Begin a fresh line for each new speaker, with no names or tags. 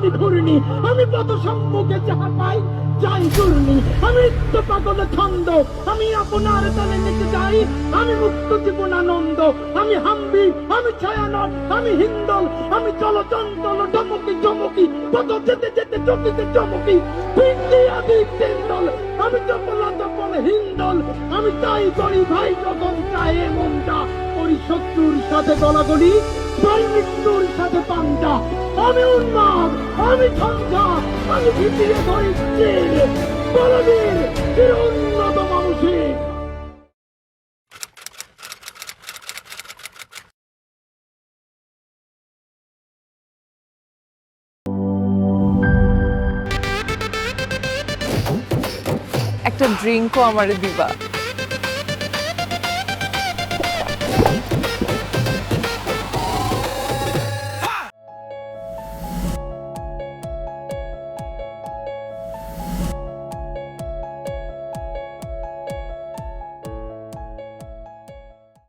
আমি ঘুরিনি, আমি পথ সম্মুখে যাহা পাই যাই ঘুরিনি, আমি নিত্য পাগল ছন্দ, আমি আপনার তালে নিতে যাই, আমি মুক্ত জীবন আনন্দ, আমি হাম্বি, আমি ছায়ানট, আমি হিন্দল, আমি চলচঞ্চল চমকি চমকি, পথ যেতে যেতে চকিতে চমকি, ভিন্দি আদি তেন্দল, আমি চপলা চপল হিন্দল, আমি তাই করি ভাই যখন চায় মনটা, করি শত্রুর সাথে গলাগলি, পাই মৃত্যুর সাথে পান্তা, আমি উন্মাদ, আমি ঝঞ্ঝা, আমি ভিতিয়ে ধরি চির, বলবীর, চির উন্নত মানুষের।
একটা ড্রিঙ্কও আমারে দিবা?